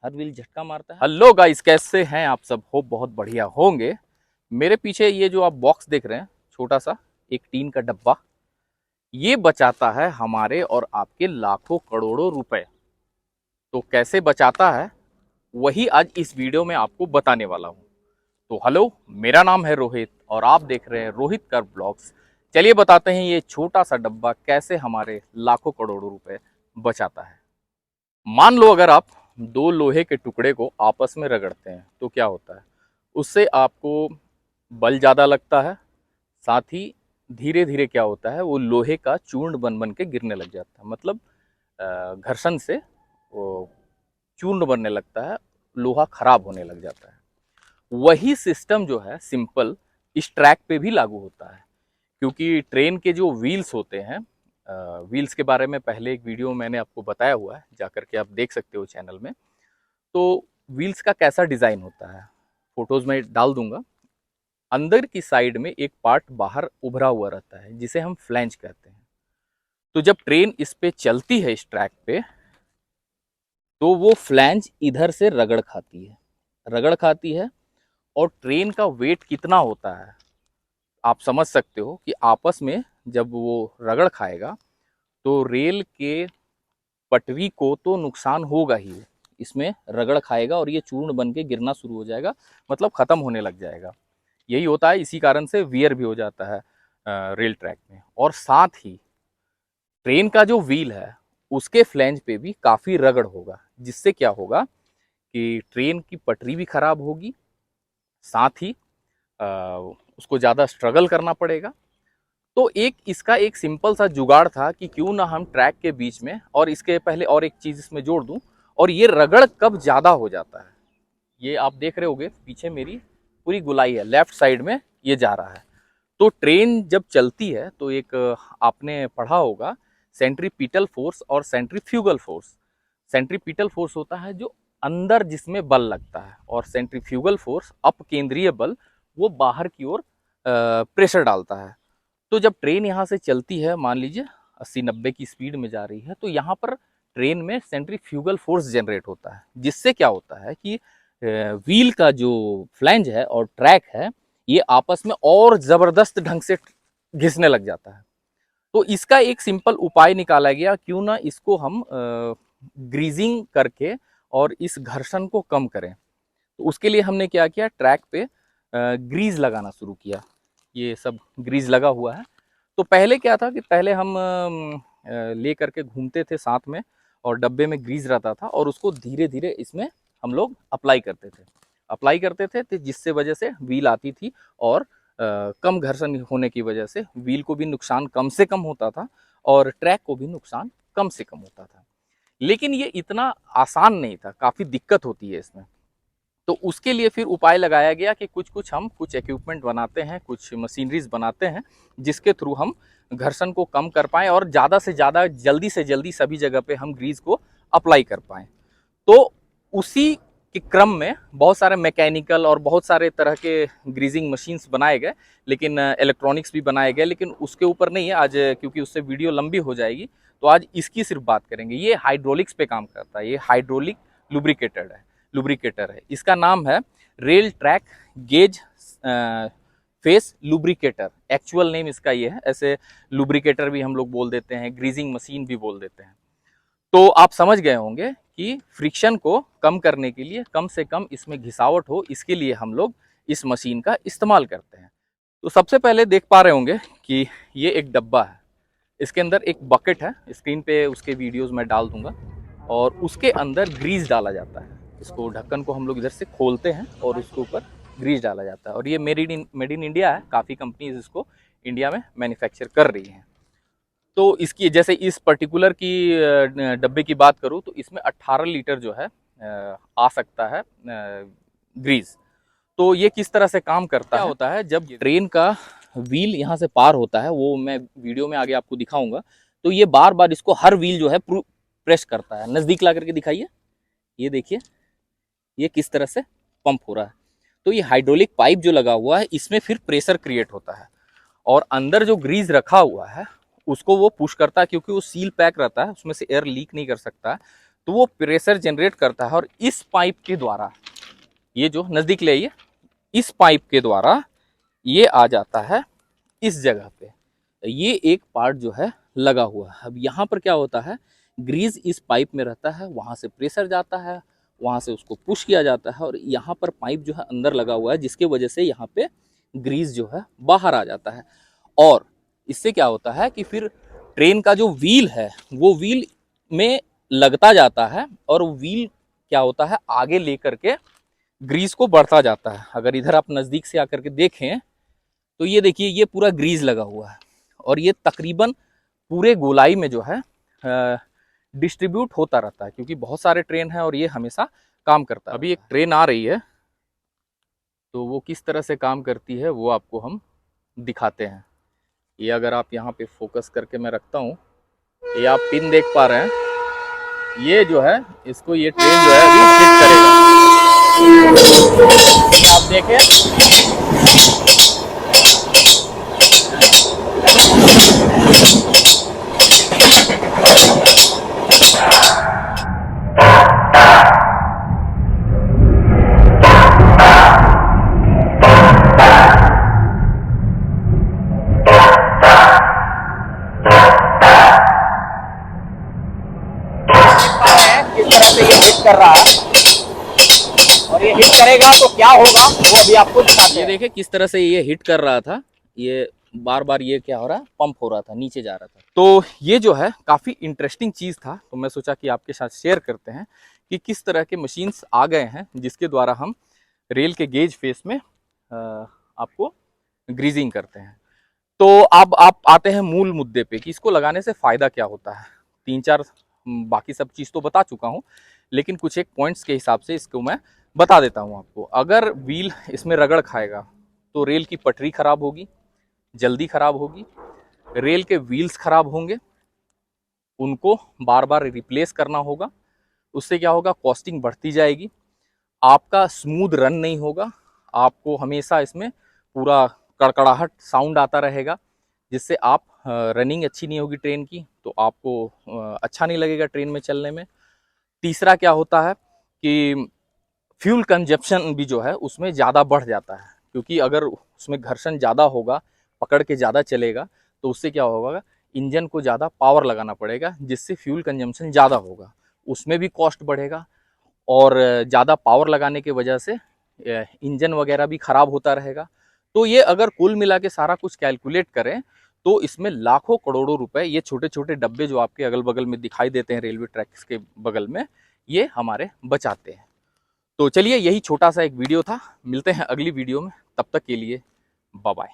हर wheel झटका मारता है। हेलो गाइस, कैसे हैं आप सब? होप बहुत बढ़िया होंगे। मेरे पीछे ये जो आप बॉक्स देख रहे हैं, छोटा सा एक टीन का डब्बा, ये बचाता है हमारे और आपके लाखों करोड़ों रुपए। तो कैसे बचाता है वही आज इस वीडियो में आपको बताने वाला हूँ। तो हेलो, मेरा नाम है रोहित और आप देख रहे हैं रोहित कर ब्लॉग्स। चलिए बताते हैं ये छोटा सा डब्बा कैसे हमारे लाखों करोड़ों रुपए बचाता है। मान लो अगर आप दो लोहे के टुकड़े को आपस में रगड़ते हैं तो क्या होता है? उससे आपको बल ज़्यादा लगता है, साथ ही धीरे धीरे क्या होता है, वो लोहे का चूर्ण बन बन के गिरने लग जाता है। मतलब घर्षण से वो चूर्ण बनने लगता है, लोहा खराब होने लग जाता है। वही सिस्टम जो है सिंपल इस ट्रैक पे भी लागू होता है, क्योंकि ट्रेन के जो व्हील्स होते हैं, व्हील्स के बारे में पहले एक वीडियो मैंने आपको बताया हुआ है, जाकर के आप देख सकते हो चैनल में। तो व्हील्स का कैसा डिज़ाइन होता है फोटोज़ में डाल दूंगा। अंदर की साइड में एक पार्ट बाहर उभरा हुआ रहता है जिसे हम फ्लैंज कहते हैं। तो जब ट्रेन इस पे चलती है इस ट्रैक पे, तो वो फ्लैंज इधर से रगड़ खाती है। और ट्रेन का वेट कितना होता है आप समझ सकते हो कि आपस में जब वो रगड़ खाएगा तो रेल के पटरी को तो नुकसान होगा ही, इसमें रगड़ खाएगा और ये चूर्ण बन के गिरना शुरू हो जाएगा, मतलब ख़त्म होने लग जाएगा। यही होता है, इसी कारण से वियर भी हो जाता है रेल ट्रैक में। और साथ ही ट्रेन का जो व्हील है उसके फ्लैंज पे भी काफ़ी रगड़ होगा, जिससे क्या होगा कि ट्रेन की पटरी भी खराब होगी, साथ ही उसको ज़्यादा स्ट्रगल करना पड़ेगा। तो एक इसका एक सिंपल सा जुगाड़ था कि क्यों ना हम ट्रैक के बीच में, और इसके पहले और एक चीज़ इसमें जोड़ दूं, और ये रगड़ कब ज़्यादा हो जाता है, ये आप देख रहे होगे पीछे मेरी पूरी गुलाई है, लेफ्ट साइड में ये जा रहा है। तो ट्रेन जब चलती है तो एक आपने पढ़ा होगा सेंट्रीपिटल फोर्स और सेंट्रीफ्यूगल फोर्स। सेंट्रीपिटल फोर्स होता है जो अंदर जिसमें बल लगता है, और सेंट्रीफ्यूगल फोर्स अपकेंद्रीय बल, वो बाहर की ओर प्रेशर डालता है। तो जब ट्रेन यहाँ से चलती है, मान लीजिए 80-90 की स्पीड में जा रही है, तो यहाँ पर ट्रेन में सेंट्रीफ्यूगल फोर्स जनरेट होता है, जिससे क्या होता है कि व्हील का जो फ्लैंज है और ट्रैक है, ये आपस में और ज़बरदस्त ढंग से घिसने लग जाता है। तो इसका एक सिंपल उपाय निकाला गया, क्यों ना इसको हम ग्रीजिंग करके और इस घर्षण को कम करें। तो उसके लिए हमने क्या किया, ट्रैक पे ग्रीज लगाना शुरू किया। ये सब ग्रीज लगा हुआ है। तो पहले क्या था कि पहले हम ले करके घूमते थे साथ में, और डब्बे में ग्रीज रहता था, और उसको धीरे धीरे इसमें हम लोग अप्लाई करते थे, तो जिससे वजह से व्हील आती थी, और कम घर्षण होने की वजह से व्हील को भी नुकसान कम से कम होता था और ट्रैक को भी नुकसान कम से कम होता था। लेकिन ये इतना आसान नहीं था, काफ़ी दिक्कत होती है इसमें। तो उसके लिए फिर उपाय लगाया गया कि हम कुछ इक्विपमेंट बनाते हैं, कुछ मशीनरीज बनाते हैं, जिसके थ्रू हम घर्षण को कम कर पाएँ और ज़्यादा से ज़्यादा जल्दी से जल्दी सभी जगह पे हम ग्रीस को अप्लाई कर पाएँ। तो उसी के क्रम में बहुत सारे मैकेनिकल और बहुत सारे तरह के ग्रीजिंग मशीन्स बनाए गए, लेकिन इलेक्ट्रॉनिक्स भी बनाए गए, लेकिन उसके ऊपर नहीं है आज, क्योंकि उससे वीडियो लंबी हो जाएगी। तो आज इसकी सिर्फ बात करेंगे। ये हाइड्रोलिक्स पे काम करता है, ये हाइड्रोलिक लुब्रिकेटर है। इसका नाम है rail track gauge face lubricator. Actual name इसका ये है, ऐसे लुब्रिकेटर भी हम लोग बोल देते हैं, ग्रीजिंग मशीन भी बोल देते हैं। तो आप समझ गए होंगे कि फ्रिक्शन को कम करने के लिए, कम से कम इसमें घिसावट हो, इसके लिए हम लोग इस मशीन का इस्तेमाल करते हैं। तो सबसे पहले देख पा रहे होंगे कि ये एक डब्बा है, इसके अंदर एक बकेट है, स्क्रीन पे उसके वीडियोस मैं डाल दूंगा, और उसके अंदर ग्रीस डाला जाता है। इसको ढक्कन को हम लोग इधर से खोलते हैं और उसके ऊपर ग्रीस डाला जाता है, और ये मेड इन इंडिया है। काफ़ी कंपनीज इसको इंडिया में मैन्युफैक्चर कर रही हैं। तो इसकी जैसे इस पर्टिकुलर की डब्बे की बात करूँ तो इसमें 18 लीटर जो है आ सकता है ग्रीस। तो ये किस तरह से काम करता है, क्या होता है जब ट्रेन का व्हील यहाँ से पार होता है, वो मैं वीडियो में आगे आपको दिखाऊंगा। तो ये बार बार इसको हर व्हील जो है प्रेस करता है। नज़दीक ला करके दिखाइए, ये देखिए ये किस तरह से पंप हो रहा है। तो ये हाइड्रोलिक पाइप जो लगा हुआ है, इसमें फिर प्रेशर क्रिएट होता है, और अंदर जो ग्रीस रखा हुआ है उसको वो पुश करता है, क्योंकि वो सील पैक रहता है, उसमें से एयर लीक नहीं कर सकता है। तो वो प्रेशर जनरेट करता है और इस पाइप के द्वारा, ये जो नज़दीक ले आइए, इस पाइप के द्वारा ये आ जाता है इस जगह पे। ये एक पार्ट जो है लगा हुआ है। अब यहाँ पर क्या होता है, ग्रीस इस पाइप में रहता है, वहाँ से प्रेशर जाता है, वहाँ से उसको पुश किया जाता है और यहाँ पर पाइप जो है अंदर लगा हुआ है, जिसके वजह से यहाँ पे ग्रीस जो है बाहर आ जाता है। और इससे क्या होता है कि फिर ट्रेन का जो व्हील है वो व्हील में लगता जाता है और व्हील क्या होता है आगे लेकर के ग्रीस को बढ़ता जाता है। अगर इधर आप नज़दीक से आकर के देखें तो ये देखिए, ये पूरा ग्रीस लगा हुआ है और ये तकरीबन पूरे गोलाई में जो है डिस्ट्रीब्यूट होता रहता है, क्योंकि बहुत सारे ट्रेन हैं और ये हमेशा काम करता है। अभी एक ट्रेन आ रही है, तो वो किस तरह से काम करती है वो आपको हम दिखाते हैं। ये अगर आप यहाँ पे फोकस करके मैं रखता हूँ, ये आप पिन देख पा रहे हैं, ये जो है इसको ये ट्रेन जो है अभी हिट करेगा। आप देखें, किस तरह से ये हिट कर रहा है और ये हिट करेगा तो क्या होगा वो अभी आपको दिखाते हैं। ये देखिए किस तरह से ये हिट कर रहा था, ये बार बार ये क्या हो रहा है, पंप हो रहा था, नीचे जा रहा था। तो ये जो है काफ़ी इंटरेस्टिंग चीज़ था, तो मैं सोचा कि आपके साथ शेयर करते हैं कि किस तरह के मशीन्स आ गए हैं जिसके द्वारा हम रेल के गेज फेस में आपको ग्रीजिंग करते हैं। तो अब आप आते हैं मूल मुद्दे पे कि इसको लगाने से फ़ायदा क्या होता है। 3-4 बाकी सब चीज़ तो बता चुका हूँ, लेकिन कुछ एक पॉइंट्स के हिसाब से इसको मैं बता देता हूँ आपको। अगर व्हील इसमें रगड़ खाएगा तो रेल की पटरी खराब होगी, जल्दी खराब होगी, रेल के व्हील्स खराब होंगे, उनको बार बार रिप्लेस करना होगा। उससे क्या होगा, कॉस्टिंग बढ़ती जाएगी, आपका स्मूथ रन नहीं होगा, आपको हमेशा इसमें पूरा कड़कड़ाहट साउंड आता रहेगा, जिससे आप रनिंग अच्छी नहीं होगी ट्रेन की, तो आपको अच्छा नहीं लगेगा ट्रेन में चलने में। तीसरा क्या होता है कि फ्यूल कंजप्शन भी जो है उसमें ज़्यादा बढ़ जाता है, क्योंकि अगर उसमें घर्षण ज़्यादा होगा, पकड़ के ज़्यादा चलेगा, तो उससे क्या होगा, इंजन को ज़्यादा पावर लगाना पड़ेगा, जिससे फ्यूल कंजम्पशन ज़्यादा होगा, उसमें भी कॉस्ट बढ़ेगा और ज़्यादा पावर लगाने की वजह से इंजन वगैरह भी ख़राब होता रहेगा। तो ये अगर कुल मिला के सारा कुछ कैलकुलेट करें तो इसमें लाखों करोड़ों रुपए, ये छोटे छोटे डब्बे जो आपके अगल बगल में दिखाई देते हैं रेलवे ट्रैक्स के बगल में, ये हमारे बचाते हैं। तो चलिए, यही छोटा सा एक वीडियो था, मिलते हैं अगली वीडियो में, तब तक के लिए बाय बाय।